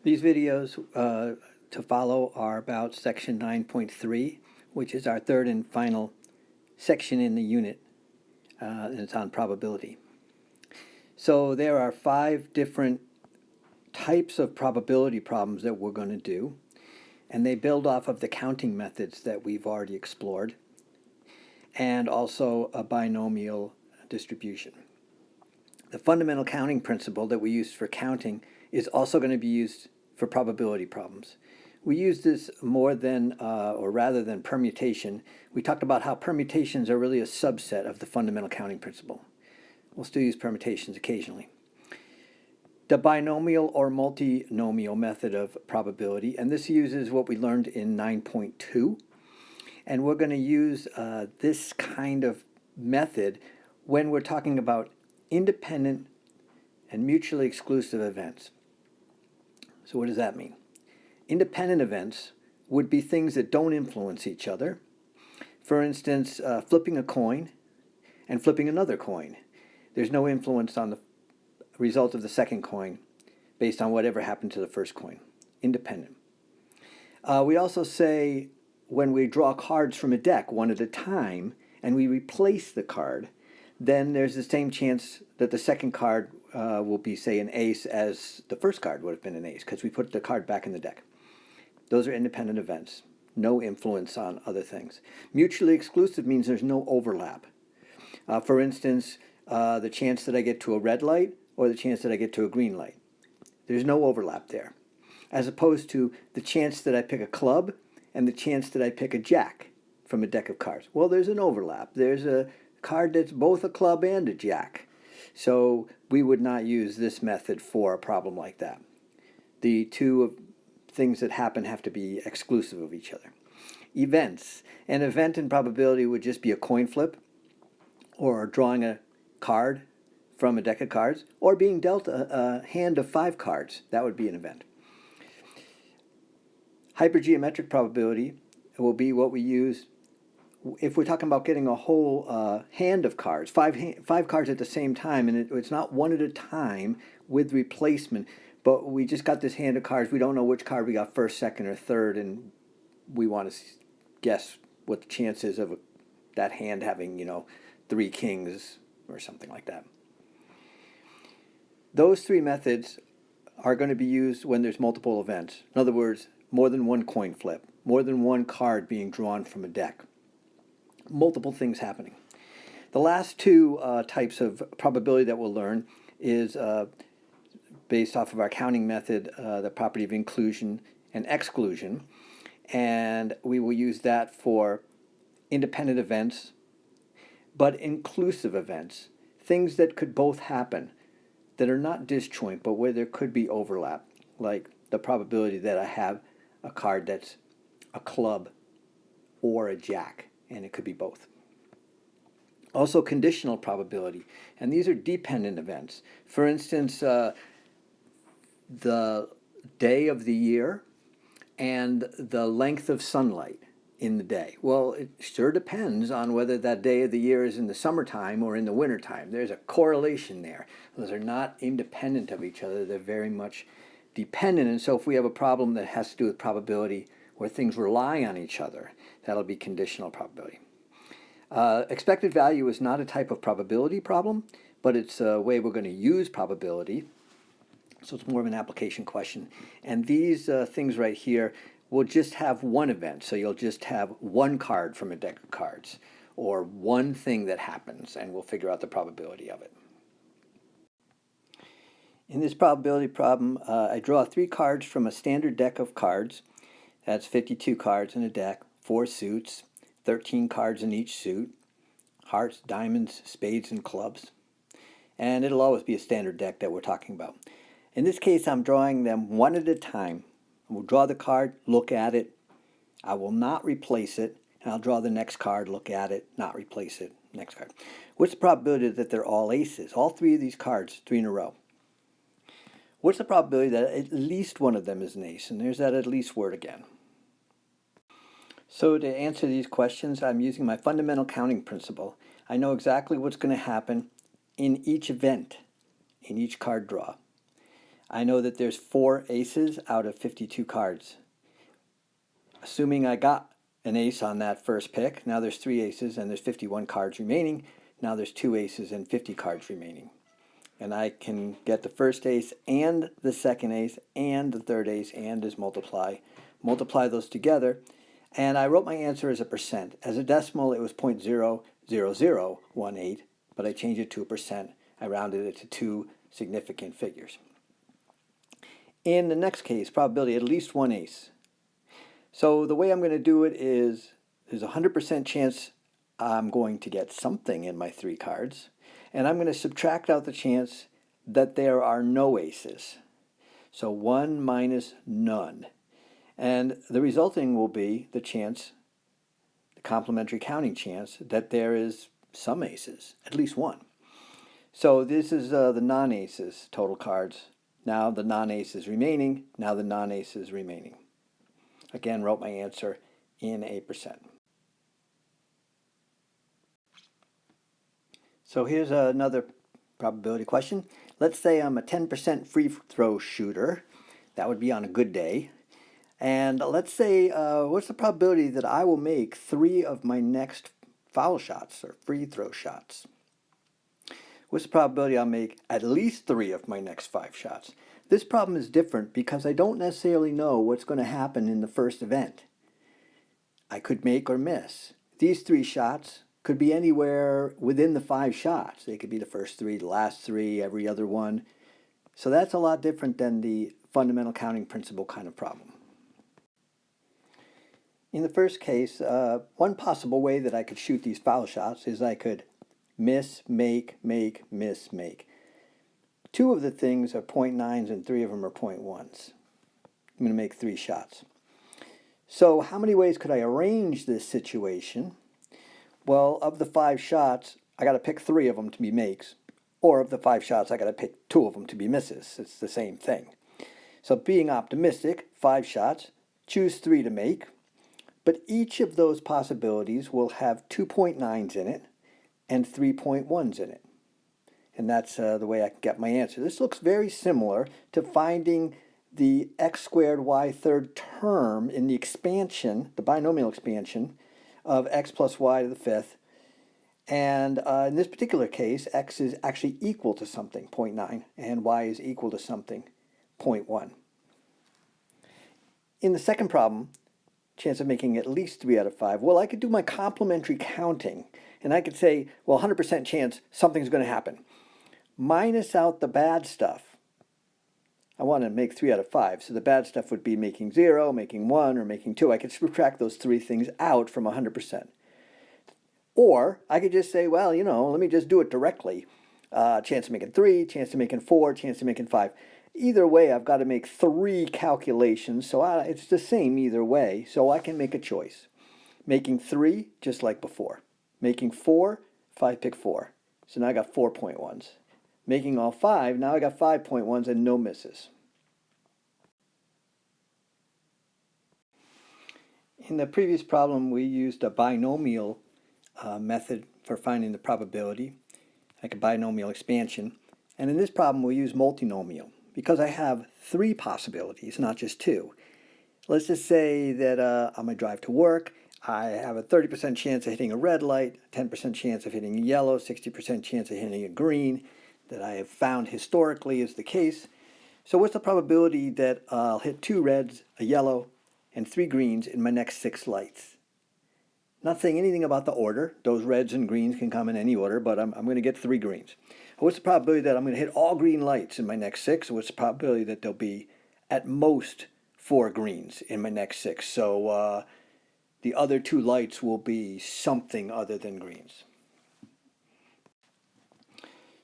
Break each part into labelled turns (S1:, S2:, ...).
S1: These videos to follow are about section 9.3, which is our third and final section in the unit, and it's on probability. So there are 5 different types of probability problems that we're going to do, and they build off of the counting methods that we've already explored, and also a binomial distribution. The fundamental counting principle that we use for counting is also going to be used for probability problems. We use this more than, or rather than permutation. We talked about how permutations are really a subset of the fundamental counting principle. We'll still use permutations occasionally. The binomial or multinomial method of probability, and this uses what we learned in 9.2. And we're going to use this kind of method when we're talking about independent and mutually exclusive events. So what does that mean? Independent events would be things that don't influence each other. For instance, flipping a coin and flipping another coin. There's no influence on the result of the second coin based on whatever happened to the first coin. Independent. We also say when we draw cards from a deck one at a time and we replace the card, then there's the same chance that the second card will be, say, an ace as the first card would have been an ace because we put the card back in the deck. Those are independent events. No influence on other things. Mutually exclusive means there's no overlap. For instance, the chance that I get to a red light or the chance that I get to a green light. There's no overlap there. As opposed to the chance that I pick a club and the chance that I pick a jack from a deck of cards. Well, there's an overlap. There's a card that's both a club and a jack. So we would not use this method for a problem like that. The two things that happen have to be exclusive of each other. Events. An event in probability would just be a coin flip, or drawing a card from a deck of cards, or being dealt a hand of 5 cards. That would be an event. Hypergeometric probability will be what we use if we're talking about getting a whole hand of cards, five cards at the same time, and it's not one at a time with replacement, but we just got this hand of cards. We don't know which card we got first, second, or third, and we want to guess what the chance is of that hand having, 3 kings or something like that. Those 3 methods are going to be used when there's multiple events. In other words, more than one coin flip, more than one card being drawn from a deck. Multiple things happening. The last 2 types of probability that we'll learn is based off of our counting method, the property of inclusion and exclusion. And we will use that for independent events, but inclusive events, things that could both happen, that are not disjoint, but where there could be overlap, like the probability that I have a card that's a club or a jack, and it could be both. Also conditional probability, and these are dependent events. For instance, the day of the year and the length of sunlight in the day. Well, it sure depends on whether that day of the year is in the summertime or in the wintertime. There's a correlation there. Those are not independent of each other. They're very much dependent. And so if we have a problem that has to do with probability where things rely on each other, that'll be conditional probability. Expected value is not a type of probability problem, but it's a way we're going to use probability. So it's more of an application question. And these things right here will just have one event. So you'll just have one card from a deck of cards, or one thing that happens, and we'll figure out the probability of it. In this probability problem, I draw 3 cards from a standard deck of cards. That's 52 cards in a deck, 4 suits, 13 cards in each suit, hearts, diamonds, spades, and clubs. And it'll always be a standard deck that we're talking about. In this case, I'm drawing them one at a time. We'll draw the card, look at it. I will not replace it. And I'll draw the next card, look at it, not replace it, next card. What's the probability that they're all aces? All 3 of these cards, 3 in a row. What's the probability that at least one of them is an ace? And there's that at least word again. So to answer these questions, I'm using my fundamental counting principle. I know exactly what's going to happen in each event, in each card draw. I know that there's 4 aces out of 52 cards. Assuming I got an ace on that first pick, now there's 3 aces and there's 51 cards remaining. Now there's 2 aces and 50 cards remaining. And I can get the first ace and the second ace and the third ace and just multiply those together. And I wrote my answer as a percent. As a decimal, it was 0.00018, but I changed it to a percent. I rounded it to 2 significant figures. In the next case, probability at least 1 ace. So the way I'm going to do it is there's a 100% chance I'm going to get something in my 3 cards, and I'm going to subtract out the chance that there are no aces. So 1 minus none. And the resulting will be the chance, the complementary counting chance, that there is some aces, at least one. So this is the non-aces total cards. Now the non-aces remaining, now the non-aces remaining. Again, wrote my answer in a percent. So here's another probability question. Let's say I'm a 10% free throw shooter. That would be on a good day. And let's say, what's the probability that I will make 3 of my next foul shots or free throw shots? What's the probability I'll make at least 3 of my next 5 shots? This problem is different because I don't necessarily know what's going to happen in the first event. I could make or miss. These 3 shots could be anywhere within the 5 shots. They could be the first 3, the last 3, every other one. So that's a lot different than the fundamental counting principle kind of problem. In the first case, one possible way that I could shoot these foul shots is I could miss, make, miss, make. 2 of the things are 0.9s and 3 of them are 0.1s. I'm going to make 3 shots. So how many ways could I arrange this situation? Well, of the 5 shots, I got to pick 3 of them to be makes. Or of the 5 shots, I got to pick 2 of them to be misses. It's the same thing. So being optimistic, 5 shots, choose 3 to make. But each of those possibilities will have 2.9s in it and 3.1s in it. And that's the way I can get my answer. This looks very similar to finding the x squared y third term in the expansion, the binomial expansion, of x plus y to the 5th. And in this particular case, x is actually equal to something, 0.9, and y is equal to something, 0.1. In the second problem, chance of making at least 3 out of 5, well, I could do my complementary counting, and I could say, well, 100% chance something's going to happen. Minus out the bad stuff. I want to make 3 out of 5, so the bad stuff would be making 0, making 1, or making 2. I could subtract those 3 things out from 100%. Or I could just say, well, let me just do it directly. Chance of making 3, chance of making 4, chance of making 5. Either way, I've got to make 3 calculations, so it's the same either way, so I can make a choice. Making 3, just like before. Making 4, if I pick 4. So now I got 4.1s. Making all 5, now I got 5.1s and no misses. In the previous problem, we used a binomial method for finding the probability, like a binomial expansion. And in this problem, we use multinomial because I have 3 possibilities, not just 2. Let's just say that on my drive to work, I have a 30% chance of hitting a red light, 10% chance of hitting a yellow, 60% chance of hitting a green, that I have found historically is the case. So what's the probability that I'll hit 2 reds, a yellow, and 3 greens in my next 6 lights? Not saying anything about the order. Those reds and greens can come in any order, but I'm going to get 3 greens. What's the probability that I'm going to hit all green lights in my next 6? What's the probability that there'll be at most 4 greens in my next 6? So the other 2 lights will be something other than greens.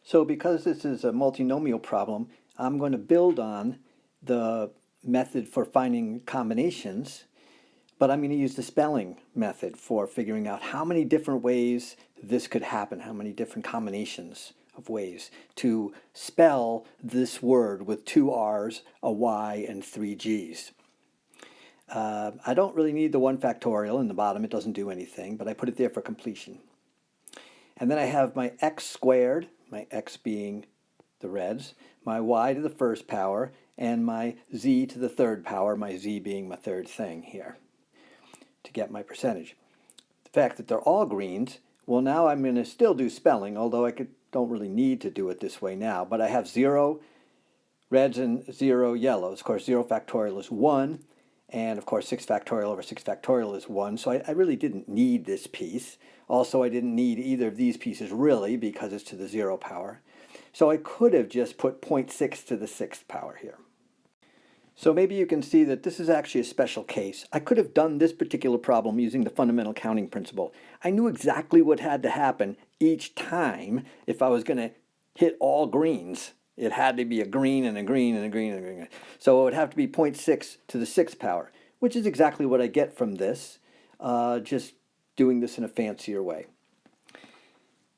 S1: So because this is a multinomial problem, I'm going to build on the method for finding combinations, but I'm going to use the spelling method for figuring out how many different ways this could happen, how many different combinations of ways to spell this word with 2 R's, a Y, and 3 G's. I don't really need the 1 factorial in the bottom. It doesn't do anything, but I put it there for completion. And then I have my x squared, my x being the reds, my y to the first power, and my z to the third power, my z being my third thing here, to get my percentage. The fact that they're all greens, well, now I'm going to still do spelling, although don't really need to do it this way now, but I have 0 reds and 0 yellows. Of course, 0 factorial is 1, and of course 6 factorial over 6 factorial is 1, so I really didn't need this piece. Also, I didn't need either of these pieces really, because it's to the 0 power. So I could have just put 0.6 to the 6th power here. So maybe you can see that this is actually a special case. I could have done this particular problem using the fundamental counting principle. I knew exactly what had to happen each time if I was going to hit all greens. It had to be a green and a green and a green and a green. So it would have to be 0.6 to the 6th power, which is exactly what I get from this, just doing this in a fancier way.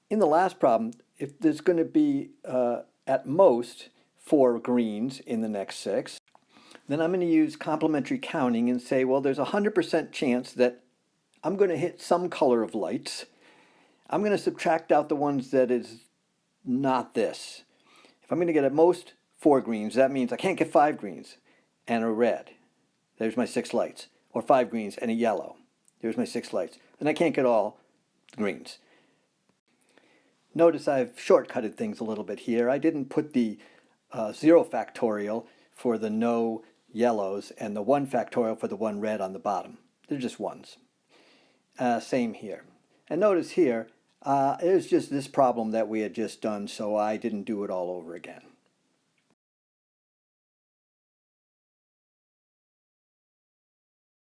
S1: In the last problem, if there's going to be at most 4 greens in the next 6, then I'm going to use complementary counting and say, well, there's a 100% chance that I'm going to hit some color of lights. I'm going to subtract out the ones that is not this. If I'm going to get at most 4 greens, that means I can't get 5 greens and a red. There's my 6 lights. Or 5 greens and a yellow. There's my 6 lights. And I can't get all greens. Notice I've shortcutted things a little bit here. I didn't put the 0 factorial for the no yellows and the 1 factorial for the 1 red on the bottom. They're just ones. Same here. And notice here, it was just this problem that we had just done, so I didn't do it all over again.